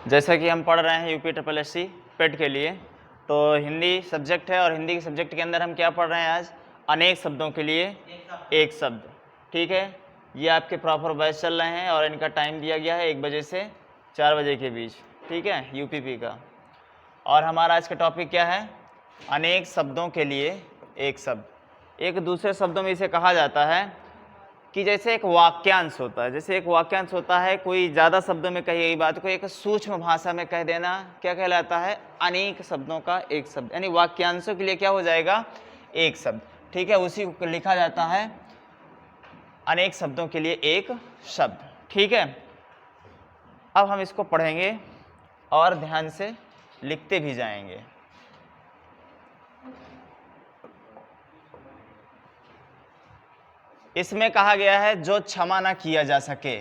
जैसा कि हम पढ़ रहे हैं यूपी ट्रिपल एस सी पेट के लिए, तो हिंदी सब्जेक्ट है और हिंदी के सब्जेक्ट के अंदर हम क्या पढ़ रहे हैं आज? अनेक शब्दों के लिए एक शब्द। ठीक है, ये आपके प्रॉपर बैच चल रहे हैं और इनका टाइम दिया गया है 1 बजे से 4 बजे के बीच। ठीक है, यूपीपी का। और हमारा आज का टॉपिक क्या है? अनेक शब्दों के लिए एक शब्द। एक दूसरे शब्दों में इसे कहा जाता है कि जैसे एक वाक्यांश होता है, जैसे एक वाक्यांश होता है, कोई ज़्यादा शब्दों में कही गई बात को एक सूक्ष्म भाषा में कह देना, क्या कहलाता है? अनेक शब्दों का एक शब्द। यानी वाक्यांशों के लिए क्या हो जाएगा? एक शब्द। ठीक है, उसी को लिखा जाता है अनेक शब्दों के लिए एक शब्द। ठीक है, अब हम इसको पढ़ेंगे और ध्यान से लिखते भी जाएंगे। इसमें कहा गया है जो क्षमा ना किया जा सके,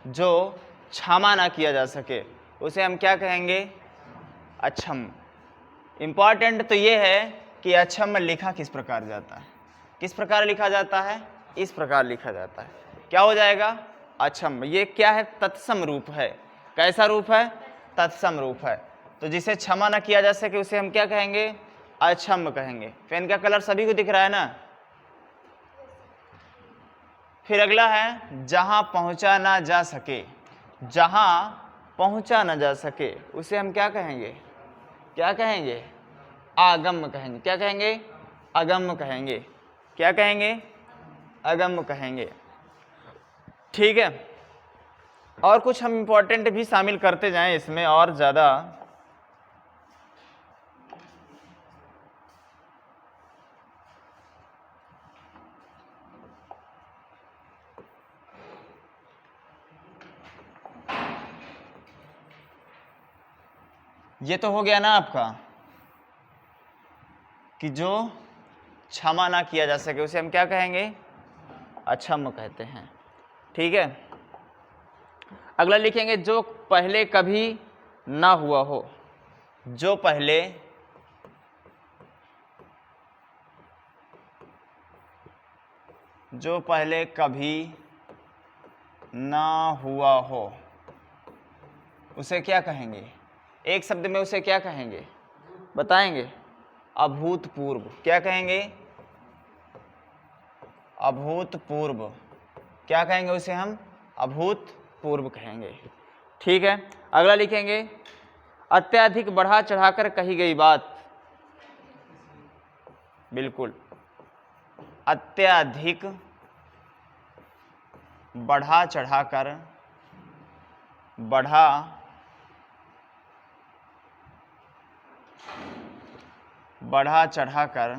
जो क्षमा ना किया जा सके उसे हम क्या कहेंगे? अक्षम। इम्पॉर्टेंट तो ये है कि अक्षम लिखा किस प्रकार जाता है? किस प्रकार लिखा जाता है? इस प्रकार लिखा जाता है। क्या हो जाएगा? अक्षम। ये क्या है? तत्सम रूप है। कैसा रूप है? तत्सम रूप है। तो जिसे क्षमा ना किया जा सके उसे हम क्या कहेंगे? अक्षम कहेंगे। पेन का कलर सभी को दिख रहा है ना? फिर अगला है जहां पहुंचा ना जा सके। जहां पहुंचा ना जा सके उसे हम क्या कहेंगे? क्या कहेंगे? आगम्य कहेंगे। क्या कहेंगे? अगम्य कहेंगे। क्या कहेंगे? अगम्य कहेंगे। ठीक है, और कुछ हम इंपॉर्टेंट भी शामिल करते जाएं इसमें और ज़्यादा। ये तो हो गया ना आपका कि जो क्षमा ना किया जा सके उसे हम क्या कहेंगे? अक्षम कहते हैं। ठीक है, अगला लिखेंगे जो पहले कभी ना हुआ हो। जो पहले कभी ना हुआ हो उसे क्या कहेंगे? एक शब्द में उसे क्या कहेंगे? बताएंगे? अभूतपूर्व। क्या कहेंगे? अभूतपूर्व। क्या कहेंगे उसे हम? अभूतपूर्व कहेंगे। ठीक है, अगला लिखेंगे अत्यधिक बढ़ा चढ़ाकर कही गई बात। बिल्कुल, अत्यधिक बढ़ा चढ़ाकर बढ़ा चढ़ाकर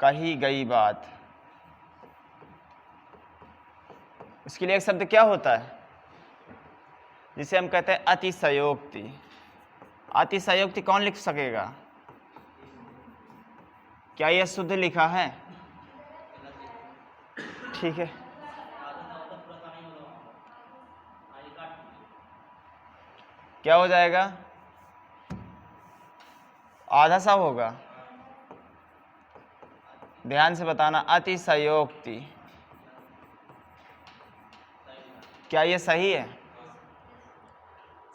कही गई बात। इसके लिए एक शब्द क्या होता है जिसे हम कहते हैं अतिशयोक्ति। अतिशयोक्ति कौन लिख सकेगा? क्या यह शुद्ध लिखा है? ठीक है, क्या हो जाएगा? आधा सा होगा। ध्यान से बताना, अतिशयोक्ति। क्या ये सही है?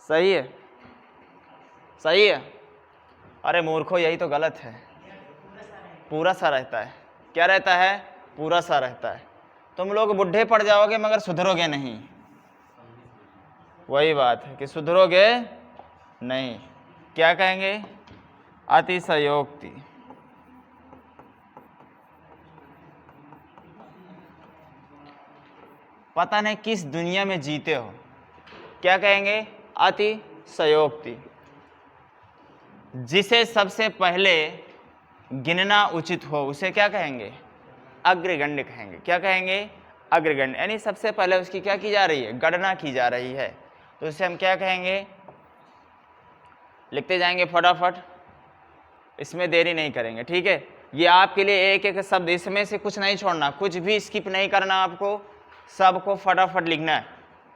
सही है? सही है? अरे मूर्खो, यही तो गलत है। पूरा सा रहता है। क्या रहता है? पूरा सा रहता है। तुम लोग बुढ़े पड़ जाओगे मगर सुधरोगे नहीं। वही बात है कि सुधरोगे नहीं। क्या कहेंगे? अतिशयोक्ति। पता नहीं किस दुनिया में जीते हो। क्या कहेंगे? अतिशयोक्ति। जिसे सबसे पहले गिनना उचित हो उसे क्या कहेंगे? अग्रगण्य कहेंगे। क्या कहेंगे? अग्रगण्य। यानी सबसे पहले उसकी क्या की जा रही है? गणना की जा रही है, तो उसे हम क्या कहेंगे? लिखते जाएंगे फटाफट, इसमें देरी नहीं करेंगे। ठीक है, ये आपके लिए एक एक शब्द, इसमें से कुछ नहीं छोड़ना, कुछ भी स्किप नहीं करना, आपको सबको फटाफट लिखना है।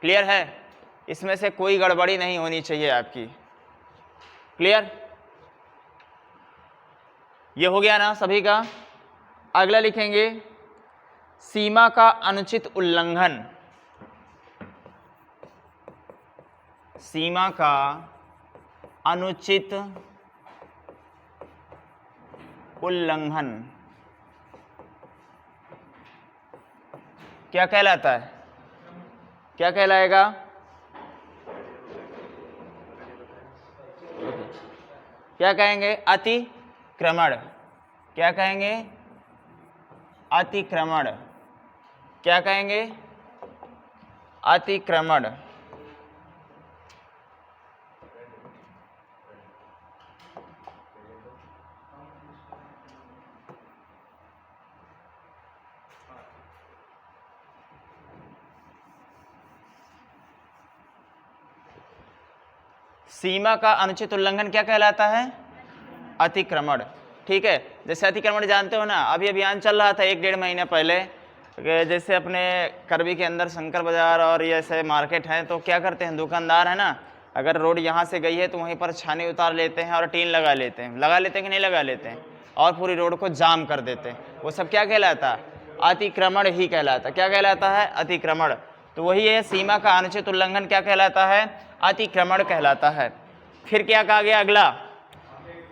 क्लियर है? इसमें से कोई गड़बड़ी नहीं होनी चाहिए आपकी। क्लियर? ये हो गया ना सभी का? अगला लिखेंगे सीमा का अनुचित उल्लंघन, सीमा का अनुचित उल्लंघन क्या कहलाता है? क्या कहलाएगा? क्या कहेंगे? अतिक्रमण। क्या कहेंगे? अतिक्रमण। क्या कहेंगे? अतिक्रमण। सीमा का अनुचित उल्लंघन क्या कहलाता है? अतिक्रमण। ठीक है, जैसे अतिक्रमण जानते हो ना, अभी अभियान चल रहा था 1-1.5 महीने पहले, जैसे अपने करबी के अंदर शंकर बाजार और ये ऐसे मार्केट हैं, तो क्या करते हैं दुकानदार है ना, अगर रोड यहाँ से गई है तो वहीं पर छानी उतार लेते हैं और टीन लगा लेते हैं। लगा लेते हैं कि नहीं लगा लेते हैं? और पूरी रोड को जाम कर देते हैं। वो सब क्या कहलाता है? अतिक्रमण ही कहलाता। क्या कहलाता है? अतिक्रमण। तो वही है, सीमा का अनुचित उल्लंघन क्या कहलाता है? अतिक्रमण कहलाता है। फिर क्या कहा गया अगला?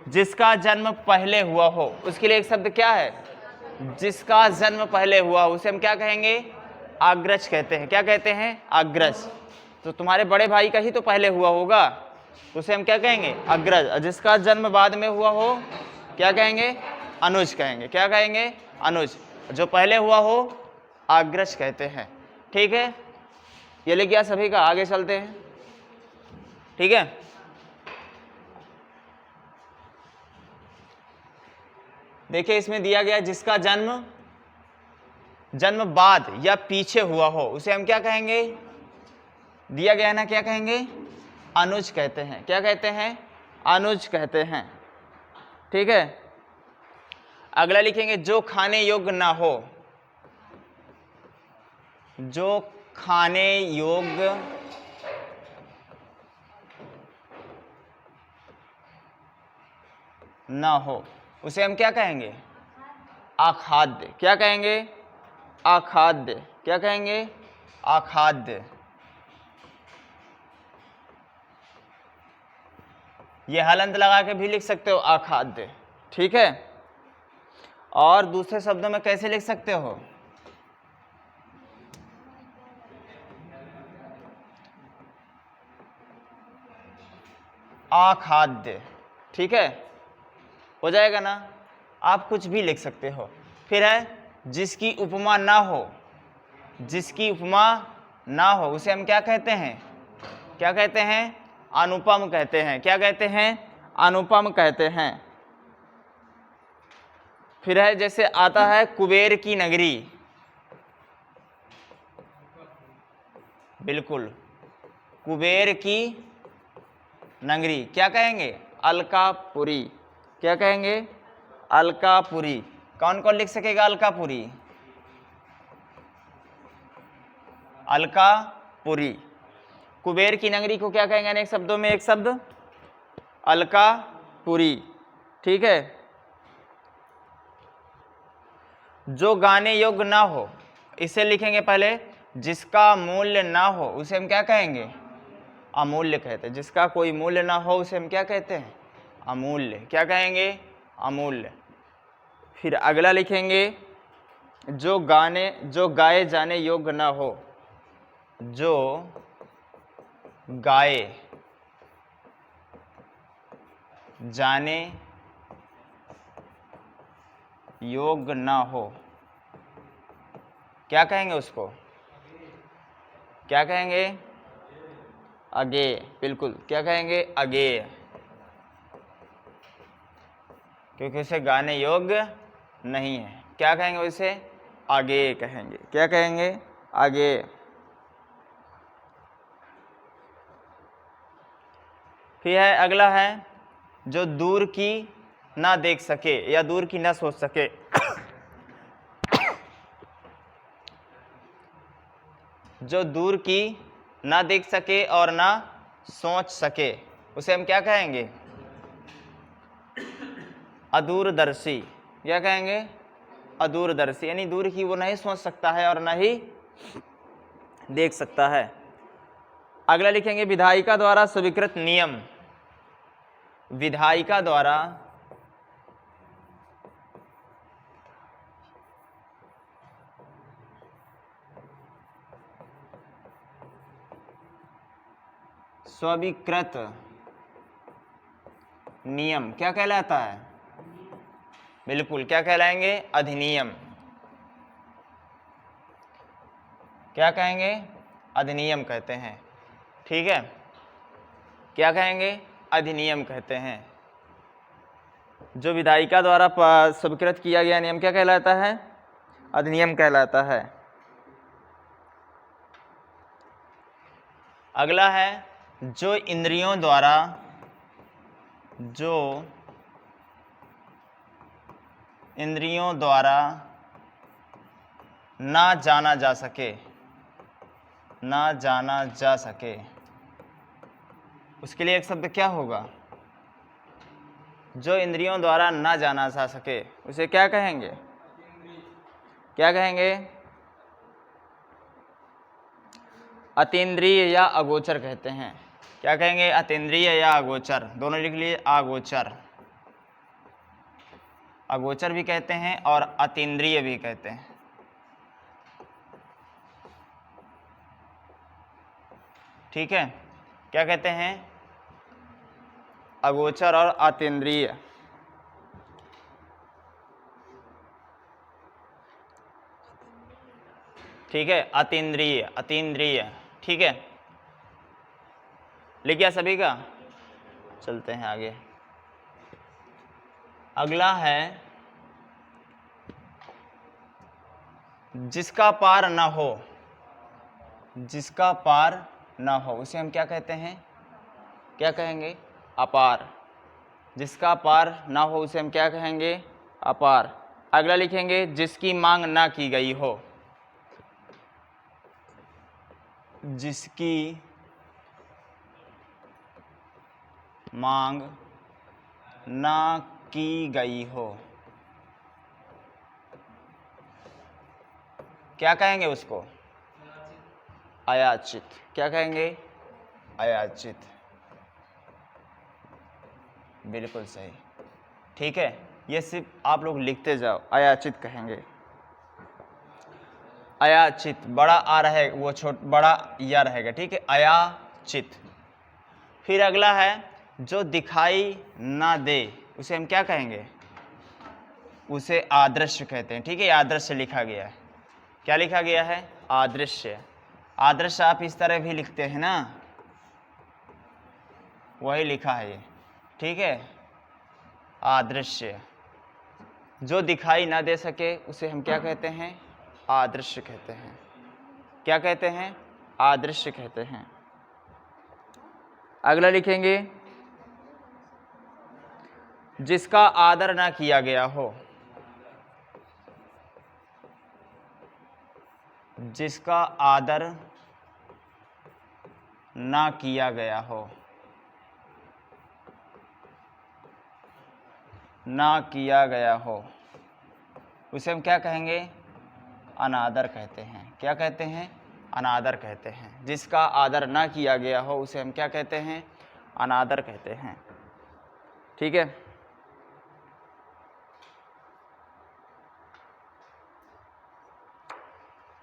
जिसका जन्म पहले हुआ हो। उसके लिए एक शब्द क्या है? जिसका जन्म पहले हुआ हो, उसे हम क्या कहेंगे? अग्रज कहते हैं। क्या कहते हैं? अग्रज। तो तुम्हारे बड़े भाई का ही तो पहले हुआ होगा, तो उसे हम क्या कहेंगे? अग्रज। और जिसका जन्म बाद में हुआ हो क्या कहेंगे? अनुज कहेंगे। क्या कहेंगे? अनुज। जो पहले हुआ हो अग्रज कहते हैं। ठीक है, ये लिख गया सभी का। आगे चलते हैं। ठीक है, देखिए इसमें दिया गया जिसका जन्म बाद या पीछे हुआ हो, उसे हम क्या कहेंगे? दिया गया है ना, क्या कहेंगे? अनुज कहते हैं। क्या कहते हैं? अनुज कहते हैं। ठीक है, अगला लिखेंगे जो खाने योग्य ना हो। जो खाने योग्य ना हो, उसे हम क्या कहेंगे? अखाद्य। क्या कहेंगे? अखाद्य। क्या कहेंगे? अखाद्य। ये हलंत लगा के भी लिख सकते हो, अखाद्य। ठीक है, और दूसरे शब्दों में कैसे लिख सकते हो? अखाद्य। ठीक है, हो जाएगा ना? आप कुछ भी लिख सकते हो। फिर है जिसकी उपमा ना हो। जिसकी उपमा ना हो, उसे हम क्या कहते हैं? क्या कहते हैं? अनुपम कहते हैं। क्या कहते हैं? अनुपम कहते हैं। फिर है जैसे आता है कुबेर की नगरी। बिल्कुल, कुबेर की नगरी क्या कहेंगे? अलकापुरी। क्या कहेंगे? अलकापुरी। कौन कौन लिख सकेगा अलकापुरी? अलकापुरी। कुबेर की नगरी को क्या कहेंगे? अनेक शब्दों में एक शब्द, अलकापुरी। ठीक है, जो गाने योग्य ना हो, इसे लिखेंगे पहले। जिसका मूल्य ना हो, उसे हम क्या कहेंगे? अमूल्य कहते हैं। जिसका कोई मूल्य ना हो, उसे हम क्या कहते हैं? अमूल्य। क्या कहेंगे? अमूल्य। फिर अगला लिखेंगे जो गाए जाने योग्य ना हो। जो गाए जाने योग्य ना हो, क्या कहेंगे उसको? क्या कहेंगे? अगेय। बिल्कुल, क्या कहेंगे? अगेय, क्योंकि उसे गाने योग्य नहीं है। क्या कहेंगे उसे? अगेय कहेंगे। क्या कहेंगे? अगेय। फिर है अगला है जो दूर की ना देख सके या दूर की ना सोच सके। जो दूर की ना देख सके और ना सोच सके, उसे हम क्या कहेंगे? अदूरदर्शी। क्या कहेंगे? अदूरदर्शी, यानी दूर की वो नहीं सोच सकता है और न ही देख सकता है। अगला लिखेंगे विधायिका द्वारा स्वीकृत नियम। विधायिका द्वारा स्वीकृत नियम क्या कहलाता है? बिल्कुल, क्या कहलाएंगे? अधिनियम। क्या कहेंगे? अधिनियम कहते हैं। ठीक है, क्या कहेंगे? अधिनियम कहते हैं। जो विधायिका द्वारा स्वीकृत किया गया नियम क्या कहलाता है? अधिनियम कहलाता है। अगला है जो इंद्रियों द्वारा ना जाना जा सके, ना जाना जा सके, उसके लिए एक शब्द क्या होगा? जो इंद्रियों द्वारा ना जाना जा सके उसे क्या कहेंगे? क्या कहेंगे? अतीन्द्रिय या अगोचर कहते हैं। क्या कहेंगे? अतीन्द्रिय या अगोचर, दोनों लिख लिए। अगोचर, अगोचर भी कहते हैं और अतीन्द्रिय भी कहते हैं। ठीक है, क्या कहते हैं? अगोचर और अतीन्द्रिय। ठीक है, अतीन्द्रिय, अतीन्द्रिय। ठीक है, लिख गया सभी का? चलते हैं आगे। अगला है जिसका पार न हो, जिसका पार न हो उसे हम क्या कहते हैं? क्या कहेंगे? अपार। जिसका पार ना हो उसे हम क्या कहेंगे? अपार। अगला लिखेंगे जिसकी मांग ना की गई हो, जिसकी मांग ना की गई हो, क्या कहेंगे उसको? अयाचित। क्या कहेंगे? अयाचित। बिल्कुल सही। ठीक है, ये सिर्फ आप लोग लिखते जाओ, अयाचित कहेंगे। अयाचित, बड़ा आ रहे वो बड़ा या रहेगा। ठीक है, अयाचित। फिर अगला है जो दिखाई ना दे उसे हम क्या कहेंगे? उसे आदृश्य कहते हैं। ठीक है, आदृश्य लिखा गया है। क्या लिखा गया है? आदृश्य। आदृश्य आप इस तरह भी लिखते हैं ना, वही लिखा है ये। ठीक है, आदृश्य। जो दिखाई ना दे सके उसे हम क्या कहते हैं? आदृश्य कहते हैं। क्या कहते हैं? आदृश्य कहते हैं। अगला लिखेंगे जिसका आदर ना किया गया हो, जिसका आदर ना किया गया हो, ना किया गया हो उसे हम क्या कहेंगे? अनादर कहते हैं। क्या कहते हैं? अनादर कहते हैं। जिसका आदर ना किया गया हो उसे हम क्या कहते हैं? अनादर कहते हैं। ठीक है,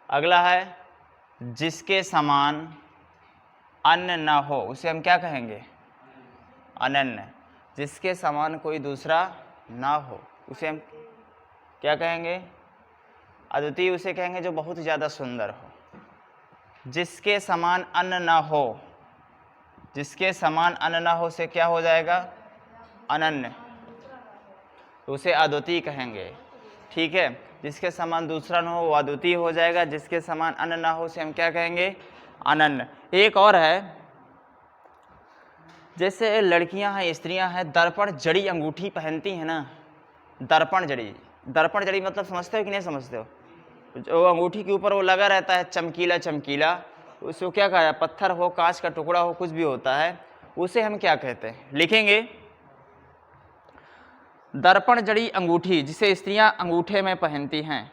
अगला है जिसके समान अन्य ना हो उसे हम क्या कहेंगे? अनन्य। जिसके समान कोई दूसरा ना हो उसे हम क्या कहेंगे? अद्वितीय उसे कहेंगे जो बहुत ज़्यादा सुंदर हो। जिसके समान अन्य ना हो, जिसके समान अन्य ना हो से क्या हो जाएगा? अनन्य, तो उसे अद्वितीय कहेंगे। ठीक है, जिसके समान दूसरा ना हो वो अद्वितीय हो जाएगा। जिसके समान अन्य ना हो उसे हम क्या कहेंगे? अनन्य। एक और है, जैसे लड़कियां हैं, स्त्रियां हैं, दर्पण जड़ी अंगूठी पहनती हैं ना, दर्पण जड़ी। दर्पण जड़ी मतलब समझते हो कि नहीं समझते हो? जो अंगूठी के ऊपर वो लगा रहता है चमकीला चमकीला, उसको क्या कहा है? पत्थर हो, कांच का टुकड़ा हो, कुछ भी होता है, उसे हम क्या कहते हैं? लिखेंगे दर्पण जड़ी अंगूठी जिसे स्त्रियां अंगूठे में पहनती हैं,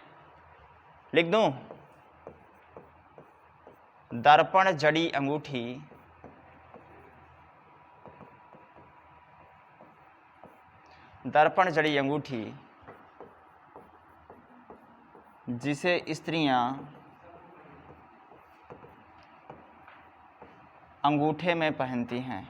लिख दूं, दर्पण जड़ी अंगूठी दर्पण जड़ी अंगूठी जिसे स्त्रियां अंगूठे में पहनती हैं।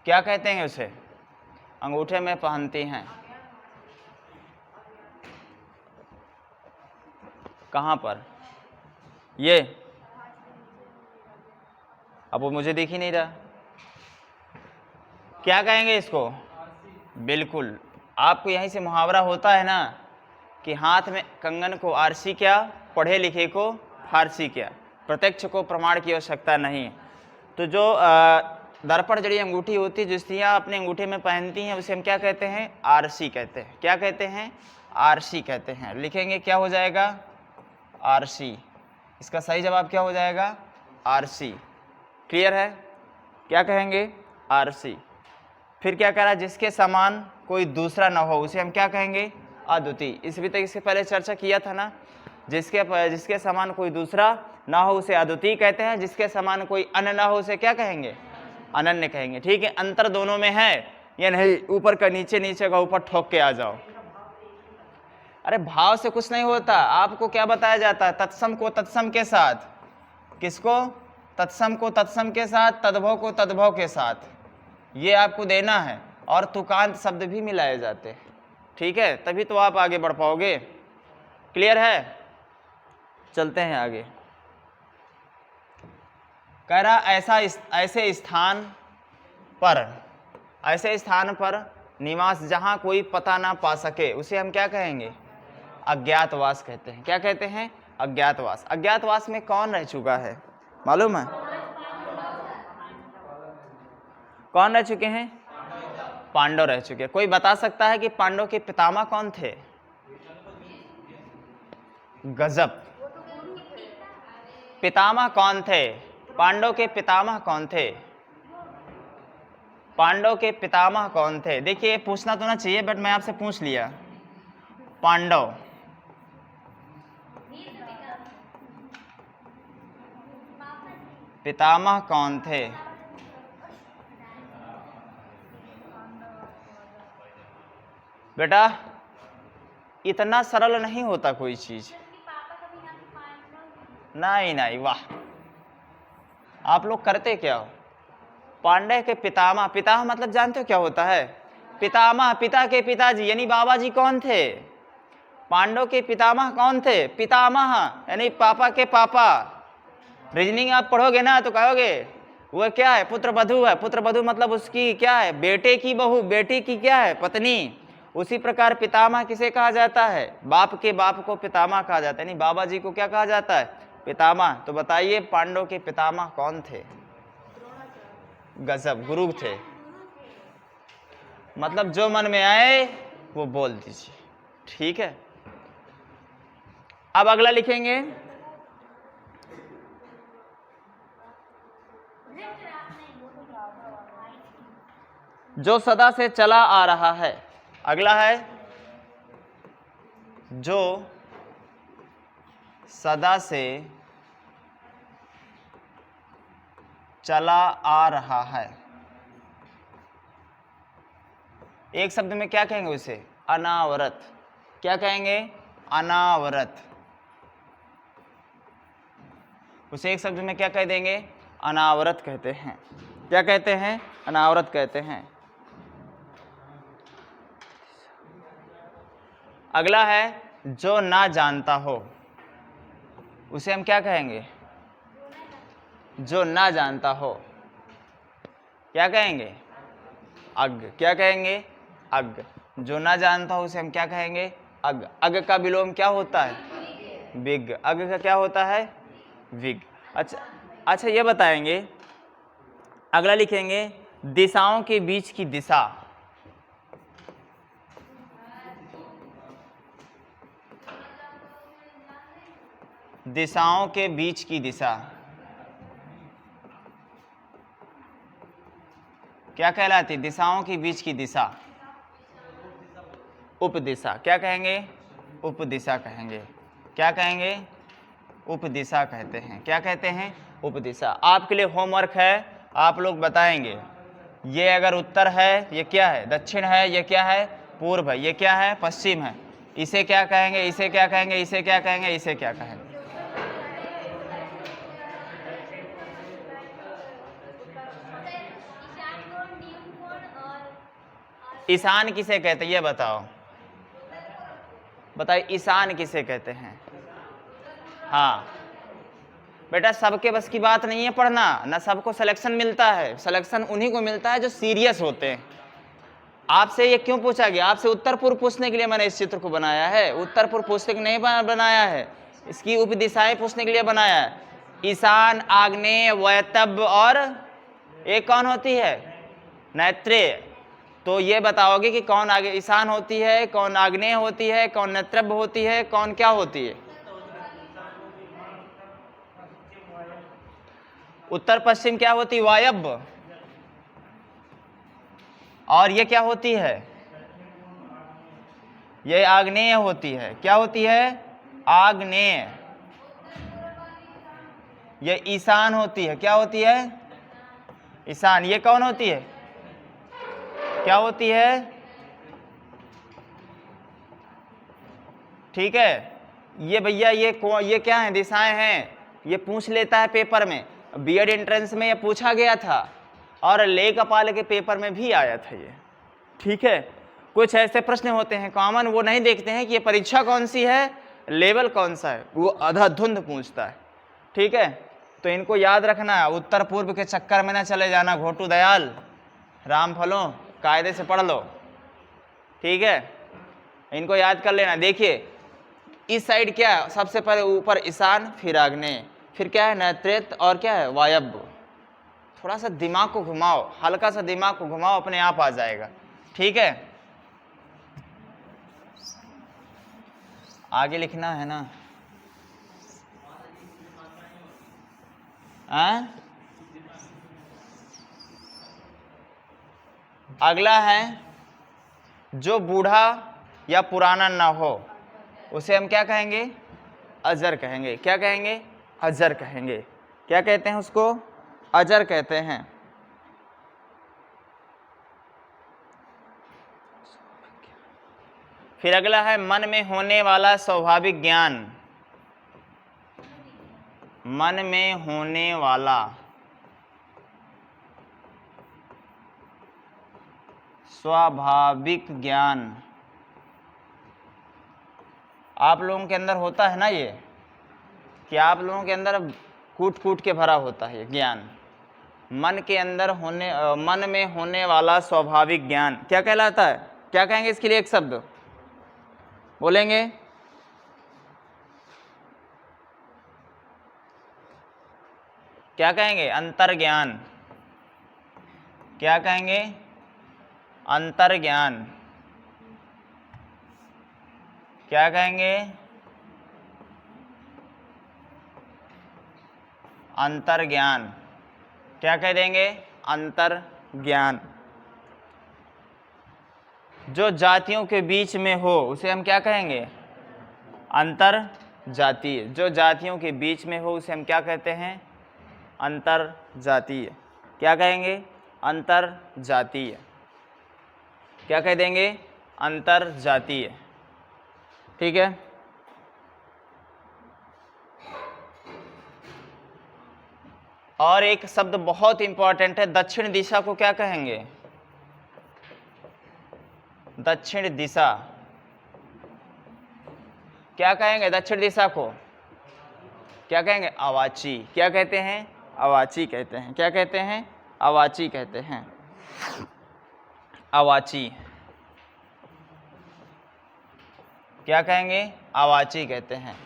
क्या कहते हैं उसे? अंगूठे में पहनती हैं। कहाँ पर? ये अब वो मुझे दिख ही नहीं रहा। क्या कहेंगे इसको? बिल्कुल, आपको यहीं से मुहावरा होता है ना कि हाथ में कंगन को आरसी क्या, पढ़े लिखे को फारसी क्या, प्रत्यक्ष को प्रमाण की आवश्यकता नहीं। तो जो दर्पण जड़ी अंगूठी होती है जो स्त्रियां अपने अंगूठे में पहनती हैं उसे हम क्या कहते हैं? आरसी कहते हैं। क्या कहते हैं? आरसी कहते हैं। लिखेंगे क्या हो जाएगा? आरसी। इसका सही जवाब क्या हो जाएगा? आरसी। क्लियर है? क्या कहेंगे? आरसी। फिर क्या कह रहा है? जिसके समान कोई दूसरा न हो उसे हम क्या कहेंगे? अद्वितीय। इस भी तक इससे पहले चर्चा किया था ना, जिसके समान कोई दूसरा ना हो उसे अद्वितीय कहते हैं, जिसके समान कोई अन्य ना हो उसे क्या कहेंगे? अनन्य कहेंगे। ठीक है, अंतर दोनों में है या नहीं? ऊपर का नीचे, नीचे का ऊपर ठोक के आ जाओ। अरे भाव से कुछ नहीं होता। आपको क्या बताया जाता है? तत्सम को तत्सम के साथ। किसको? तत्सम को तत्सम के साथ, तद्भव को तद्भव के साथ, ये आपको देना है। और तुकांत शब्द भी मिलाए जाते हैं। ठीक है, तभी तो आप आगे बढ़ पाओगे। क्लियर है? चलते हैं आगे। कह रहा ऐसे स्थान पर निवास जहां कोई पता ना पा सके उसे हम क्या कहेंगे? अज्ञातवास कहते हैं। क्या कहते हैं? अज्ञातवास। अज्ञातवास में कौन रह चुका है मालूम है? कौन रह चुके हैं? पांडव रह चुके हैं। कोई बता सकता है कि पांडव के पितामह कौन थे? गजब। पितामह कौन थे? पांडव के पितामह कौन थे? पांडव के पितामह कौन थे? देखिए, पूछना तो ना चाहिए बट मैं आपसे पूछ लिया। पांडव पितामह कौन थे? बेटा इतना सरल नहीं होता कोई चीज। नहीं नहीं, वाह, आप लोग करते क्या हो? पांडव के पितामह, पितामह मतलब जानते हो क्या होता है? पितामह, पिता के पिताजी यानी बाबा जी कौन थे? पांडव के पितामह कौन थे? पितामह यानी पापा के पापा। रीजनिंग आप पढ़ोगे ना तो कहोगे वह क्या है? पुत्र वधू है। पुत्र वधू मतलब उसकी क्या है? बेटे की बहू, बेटी की क्या है? पत्नी। उसी प्रकार पितामह किसे कहा जाता है? बाप के बाप को पितामह कहा जाता है। यानी बाबा जी को क्या कहा जाता है? पितामह। तो बताइए पांडव के पितामह कौन थे? गजब, गुरु थे। मतलब जो मन में आए वो बोल दीजिए। ठीक है, अब अगला लिखेंगे। जो सदा से चला आ रहा है। अगला है जो सदा से चला आ रहा है। एक शब्द में क्या कहेंगे उसे? अनावरत। क्या कहेंगे? अनावरत। उसे एक शब्द में क्या कह देंगे? अनावरत कहते हैं। क्या कहते हैं? अनावरत कहते हैं। अगला है जो ना जानता हो। उसे हम क्या कहेंगे? जो ना जानता हो। क्या कहेंगे? अज्ञ। क्या कहेंगे? अज्ञ। जो ना जानता हो उसे हम क्या कहेंगे? अज्ञ। अज्ञ का विलोम क्या होता है? विज्ञ। अज्ञ का क्या होता है? विज्ञ। अच्छा ये बताएंगे। अगला लिखेंगे दिशाओं के बीच की दिशा। दिशाओं के बीच की दिशा क्या कहलाती? दिशाओं के बीच की दिशा उपदिशा। क्या कहेंगे? उपदिशा कहेंगे। क्या कहेंगे? उपदिशा कहते हैं। क्या कहते हैं? उपदिशा। आपके लिए होमवर्क है, आप लोग बताएंगे ये अगर उत्तर है ये क्या है? दक्षिण है ये क्या है? पूर्व है। ये क्या है? पश्चिम है। इसे क्या कहेंगे? इसे क्या कहेंगे? इसे क्या कहेंगे? इसे क्या कहेंगे? ईशान किसे कहते हैं ये बताओ, बताइए ईशान किसे कहते हैं? हाँ बेटा, सबके बस की बात नहीं है पढ़ना, ना सबको सिलेक्शन मिलता है। सिलेक्शन उन्हीं को मिलता है जो सीरियस होते हैं। आपसे ये क्यों पूछा गया? आपसे उत्तर पूर्व पूछने के लिए मैंने इस चित्र को बनाया है, उत्तर पूर्व पूछने के नहीं बनाया है, इसकी उपदिशाएं पूछने के लिए बनाया है। ईशान, आग्नेय, वायव्य और एक कौन होती है? नैत्रेय। तो ये बताओगे कि कौन आगे ईशान होती है, कौन आग्नेय होती है, कौन नैत्रभ होती है, कौन क्या होती है? उत्तर पश्चिम क्या होती? वायव्य। और ये क्या होती है? ये आग्नेय होती है। क्या होती है? आग्नेय। ये ईशान होती है। क्या होती है? ईशान। ये कौन होती है? क्या होती है? ठीक है। ये भैया ये क्या है? दिशाएं हैं। ये पूछ लेता है पेपर में, बीएड एंट्रेंस में ये पूछा गया था और लेखपाल के पेपर में भी आया था ये। ठीक है, कुछ ऐसे प्रश्न होते हैं कॉमन, वो नहीं देखते हैं कि ये परीक्षा कौन सी है, लेवल कौन सा है, वो अंधाधुंध पूछता है। ठीक है, तो इनको याद रखना है, उत्तर पूर्व के चक्कर में ना चले जाना। घोटू दयाल, राम फलो, कायदे से पढ़ लो। ठीक है, इनको याद कर लेना। देखिए इस साइड क्या है? सबसे पहले ऊपर ईशान, फिर आग्नेय, फिर क्या है? नैत्रेय, और क्या है? वायव्य। थोड़ा सा दिमाग को घुमाओ, हल्का सा दिमाग को घुमाओ, अपने आप आ जाएगा। ठीक है, आगे लिखना है ना? अगला है जो बूढ़ा या पुराना ना हो उसे हम क्या कहेंगे? अजर कहेंगे। क्या कहेंगे? अजर कहेंगे। क्या कहते हैं उसको? अजर कहते हैं। फिर अगला है मन में होने वाला स्वाभाविक ज्ञान। मन में होने वाला स्वाभाविक ज्ञान आप लोगों के अंदर होता है ना? ये कि आप लोगों के अंदर कूट कूट के भरा होता है ये ज्ञान। मन के अंदर होने मन में होने वाला स्वाभाविक ज्ञान क्या कहलाता है? क्या कहेंगे इसके लिए? एक शब्द बोलेंगे? क्या कहेंगे? अंतर्ज्ञान। क्या कहेंगे? अंतर्ज्ञान। क्या कहेंगे? अंतर्ज्ञान। क्या कह देंगे? अंतर्ज्ञान। जो जातियों के बीच में हो उसे हम क्या कहेंगे? अंतर जातीय। जो जातियों के बीच में हो उसे हम क्या कहते हैं? अंतर जातीय। क्या कहेंगे? अंतर जातीय। क्या कह देंगे? अंतर जातीय। ठीक है, और एक शब्द बहुत इंपॉर्टेंट है, दक्षिण दिशा को क्या कहेंगे? दक्षिण दिशा। क्या कहेंगे दक्षिण दिशा को? क्या कहेंगे? अवाची। क्या कहते हैं? अवाची कहते हैं। क्या कहते हैं? अवाची कहते हैं। अवाची। क्या कहेंगे? अवाची कहते हैं।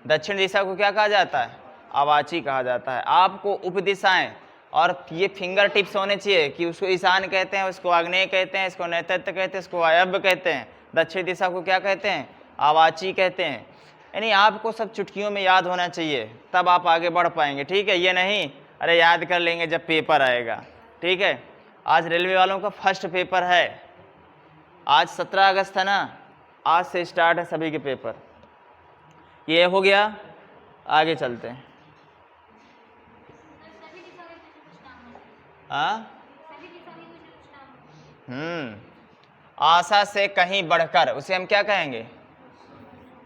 दक्षिण दिशा को क्या कहा जाता है? अवाची कहा जाता है। आपको उपदिशाएं और ये फिंगर टिप्स होने चाहिए कि उसको ईशान कहते हैं, उसको आग्नेय कहते हैं, इसको नैऋत्य कहते हैं, इसको वायव्य कहते हैं। दक्षिण दिशा को क्या कहते हैं? अवाची कहते हैं। यानी आपको सब चुटकियों में याद होना चाहिए, तब आप आगे बढ़ पाएंगे, ठीक है। ये नहीं अरे याद कर लेंगे जब पेपर आएगा, ठीक है। आज रेलवे वालों का फर्स्ट पेपर है, आज 17 अगस्त है ना, आज से स्टार्ट है सभी के पेपर। ये हो गया, आगे चलते हैं। आशा से कहीं बढ़कर, उसे हम क्या कहेंगे?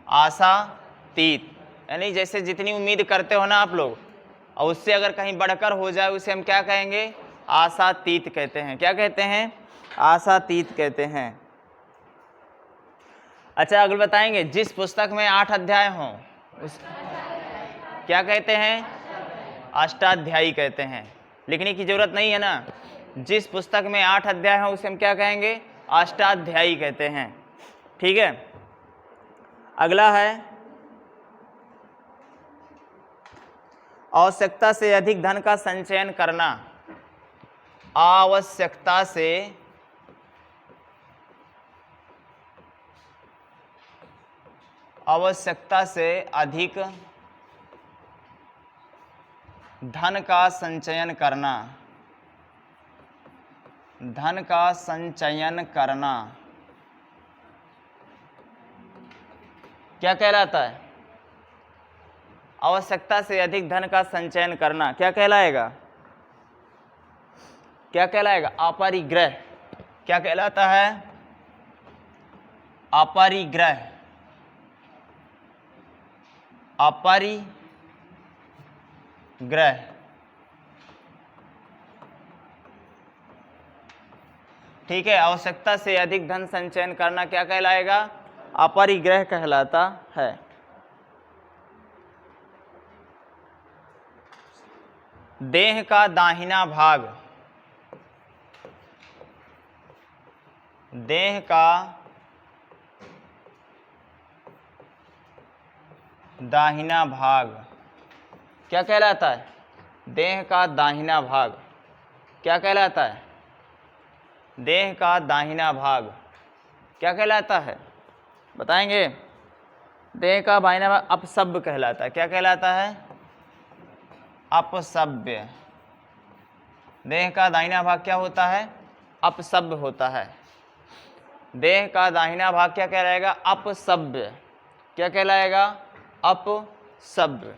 आशातीत। यानी जैसे जितनी उम्मीद करते हो ना आप लोग, और उससे अगर कहीं बढ़कर हो जाए उसे हम क्या कहेंगे? आशातीत कहते हैं। क्या कहते हैं? आशातीत कहते हैं। अच्छा, अगले बताएंगे, जिस पुस्तक में 8 अध्याय हों उस क्या कहते हैं? अष्टाध्यायी कहते हैं। लिखने की जरूरत नहीं है ना, जिस पुस्तक में 8 अध्याय हों उसे हम क्या कहेंगे? अष्टाध्यायी कहते हैं, ठीक है। अगला है, आवश्यकता से अधिक धन का संचयन करना। आवश्यकता से अधिक धन का संचयन करना। धन का संचयन करना क्या कहलाता है? आवश्यकता से अधिक धन का संचयन करना क्या कहलाएगा? क्या कहलाएगा? अपरिग्रह। क्या कहलाता है? अपरिग्रह। अपरिग्रह। ठीक है, आवश्यकता से अधिक धन संचयन करना क्या कहलाएगा? अपरिग्रह कहलाता है। देह का दाहिना भाग। देह का दाहिना भाग क्या कहलाता है? देह का दाहिना भाग क्या कहलाता है? देह का दाहिना भाग क्या कहलाता है? बताएंगे। देह का दाहिना भाग अपसव्य कहलाता है। क्या कहलाता है? अपसव्य। देह का दाहिना भाग क्या होता है? अपसव्य होता है। देह का दाहिना भाग क्या कहलाएगा? अपसव्य। क्या कहलाएगा? अपसव्य।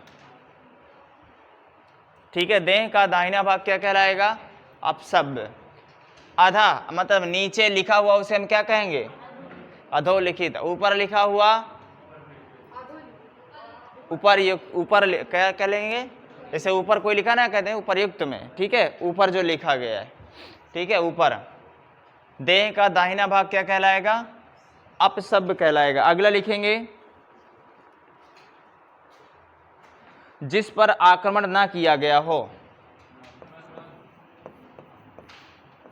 ठीक है, देह का दाहिना भाग क्या कहलाएगा? अपसव्य। आधा मतलब नीचे लिखा हुआ उसे हम क्या कहेंगे? अधोलिखित। ऊपर लिखा हुआ ऊपर क्या कह लेंगे? जैसे ऊपर कोई लिखा ना, कहते हैं उपरयुक्त में, ठीक है, ऊपर जो लिखा गया है, ठीक है, ऊपर। देह का दाहिना भाग क्या कहलाएगा? अपसव्य कहलाएगा। अगला लिखेंगे, जिस पर आक्रमण ना किया गया हो।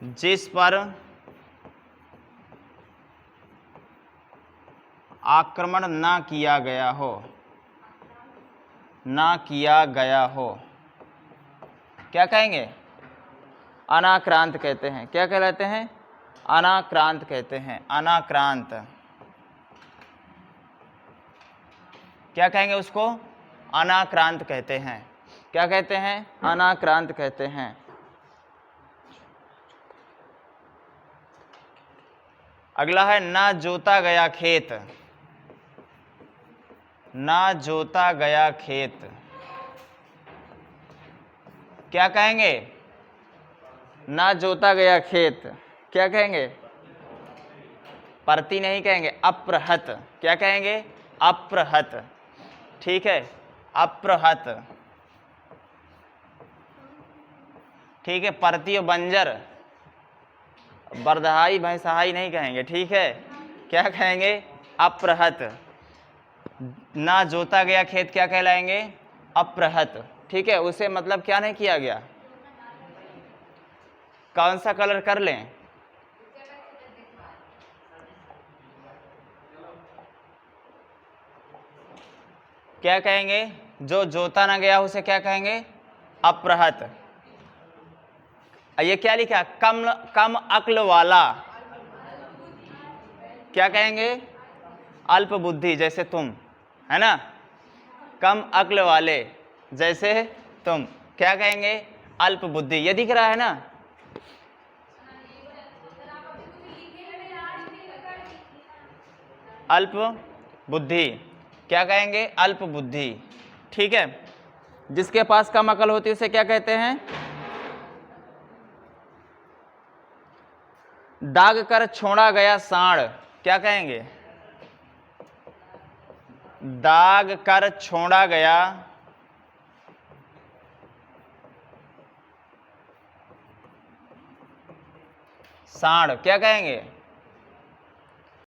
जिस पर आक्रमण ना किया गया हो। ना किया गया हो क्या कहेंगे? अनाक्रांत कहते हैं। क्या कहलाते हैं? अनाक्रांत कहते हैं। अनाक्रांत। क्या कहेंगे उसको? अनाक्रांत कहते हैं। क्या कहते हैं? अनाक्रांत कहते हैं। अगला है, ना जोता गया खेत। ना जोता गया खेत क्या कहेंगे? ना जोता गया खेत क्या कहेंगे? परती नहीं कहेंगे, अप्रहत। क्या कहेंगे? अप्रहत। ठीक है, अप्रहत। ठीक है, परती और बंजर, बरदहाई भैंसहाई नहीं कहेंगे, ठीक है। क्या कहेंगे? अप्रहत। ना जोता गया खेत क्या कहलाएंगे? अप्रहत। ठीक है, उसे मतलब क्या नहीं किया गया? कौन सा कलर कर लें? क्या कहेंगे? जो जोता ना गया उसे क्या कहेंगे? अप्रहत। ये क्या लिखा? कम अक्ल वाला क्या कहेंगे? अल्प बुद्धि, जैसे तुम, है ना, कम अक्ल वाले, जैसे तुम, क्या कहेंगे, अल्प बुद्धि। ये दिख रहा है ना, अल्प बुद्धि, क्या कहेंगे, अल्प बुद्धि। ठीक है, जिसके पास कम अकल होती है उसे क्या कहते हैं, दाग कर छोड़ा गया सांड, क्या कहेंगे, दाग कर छोड़ा गया सांड, क्या कहेंगे,